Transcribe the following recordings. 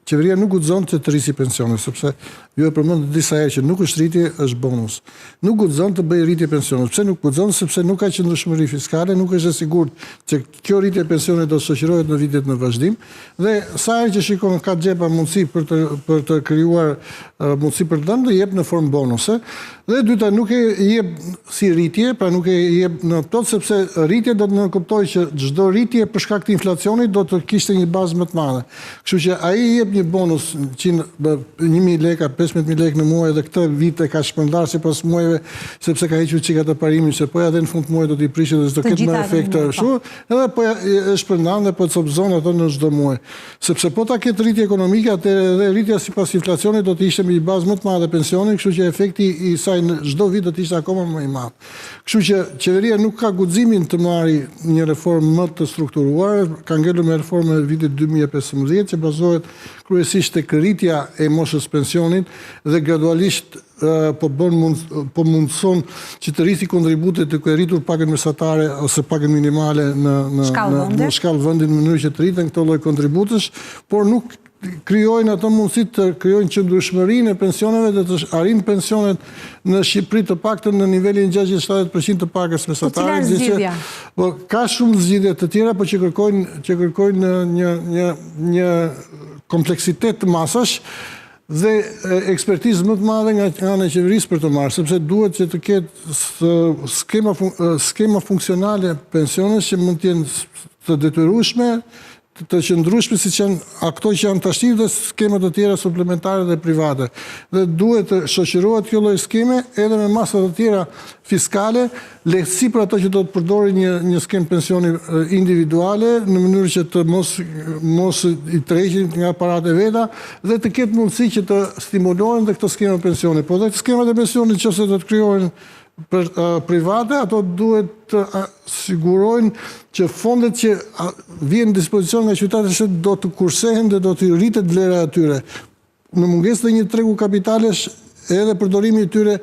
qeveria nuk guxon që të rrisi pensionet, sepse ju e përmendët disa herë që nuk është rritje, është bonus. Nuk guxon të bëjë rritje pensionet. Pse nuk guxon? Sepse nuk ka qëndrueshmëri fiskale, nuk është e sigurt që kjo rritje e pensionet do të shoqërohet në vitet në vazhdim. Dhe sa herë që shikon ka xhepa mundësi për të krijuar mundësi për të dhënë, do jep në formë bonuse. Dhe dyta, nuk e jep si rritje, pra nuk e jep në plot, sepse rritje do të nënkuptojë që çdo rritje për shkak të inflacionit do të kishte një bazë më të madhe. Kështu që ai jep një bonus 1.000 lekë, 15.000 lekë në muaj, dhe këtë vit e ka shpërndar sipas muajve, sepse ka hequr çika të parimin, se po ja dhe në fund të muajit do t'i prishë dhe s'do ketë më efekt të ashtu, edhe po e shpërndan dhe po të sobzon ato në çdo muaj. Sepse po ta ketë rritje ekonomike, atëherë edhe rritja sipas inflacionit do të ishte me një bazë më të madhe pensioni, kështu që efekti i saj në çdo vit do të ishte akoma më i madh. Kështu që qeveria nuk ka guximin të marrë një reformë më të strukturuar, ka ngelur me reformën e vitit 2015 që bazohet kryesisht tek rritja e moshës pensionit dhe gradualisht po mundson që të rrisi kontributet të rritur pagën mesatare ose pagën minimale në shkallë vendi në mënyrë që të rriten këto lloj kontributësh, por nuk krijojnë ato mundësi të krijojnë qëndrueshmërinë e pensioneve dhe të arrijnë pensionet në Shqipëri të paktën në nivelin 60-70% të pagës mesatare. Po ka shumë zgjidhje të tjera, por që kërkojnë një kompleksitet të masash dhe ekspertizë më të madhe nga ana e qeverisë për të marrë, sepse duhet që të ketë skema funksionale pensionesh që mund të jenë të detyrueshme, të qëndrueshme siç janë ato që janë tash dhe skemat të tjera suplementare dhe private. Dhe duhet të shoqërohet kjo lloj skeme edhe me masa të tjera fiskale, lehtësi për ato që do të përdorin një skemë pensioni individuale në mënyrë që të mos i tërheqin nga paratë e veta dhe të ketë mundësi që të stimulohen dhe këto skema pensioni. Po dhe skemat e pensionit nëse do të krijohen për private, ato duhet të sigurojnë që fondet që vjen në dispozicion nga qytetarët do të kursehen dhe do të rritet vlera e tyre. Në mungesë të një tregu kapitalesh, edhe përdorimi i tyre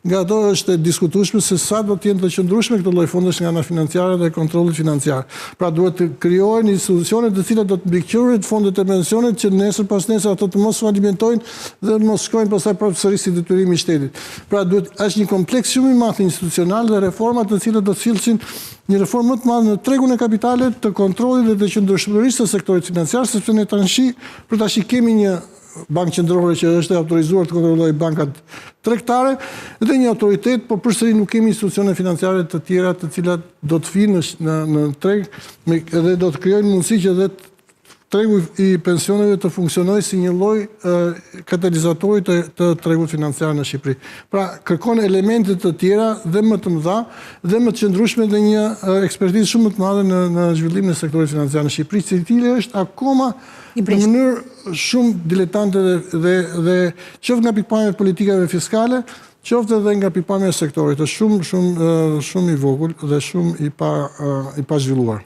nga ato është e diskutueshme se sa do të jenë të qëndrueshme këto lloj fondesh nga ana financiare dhe kontrolli financiar. Pra duhet të krijohen institucione të cilat do të mbikëqyrojnë fondet e pensionit që nesër pas nesër ato të mos falimentojnë dhe mos shkojnë pastaj prapë sërish si detyrimi i shtetit. Pra është një kompleks shumë i madh institucional dhe reforma të cilat do të sillsin një reformë më të madhe në tregun e kapitalit, të kontrollit dhe të qëndrueshmërisë së sektorit financiar, sepse ne tash kemi një bankë qendrore që është autorizuar të kontrollojë bankat tregtare dhe një autoritet, por përsëri nuk kemi institucione financiare të tjera të cilat do të finë në treg dhe do të krijojnë mundësi që edhe tregu i pensioneve të funksionojë si një lloj katalizatori të tregut financiar në Shqipëri. Pra kërkon elemente të tjera dhe më të mëdha dhe më të qëndrueshme dhe një ekspertizë shumë më të madhe në zhvillimin e sektorit financiar në Shqipëri, i cili është akoma në mënyrë shumë diletante dhe qoftë nga pikpamja e politikave fiskale, qoftë edhe nga pikpamja e sektorit, është shumë i vogël dhe shumë i pa zhvilluar.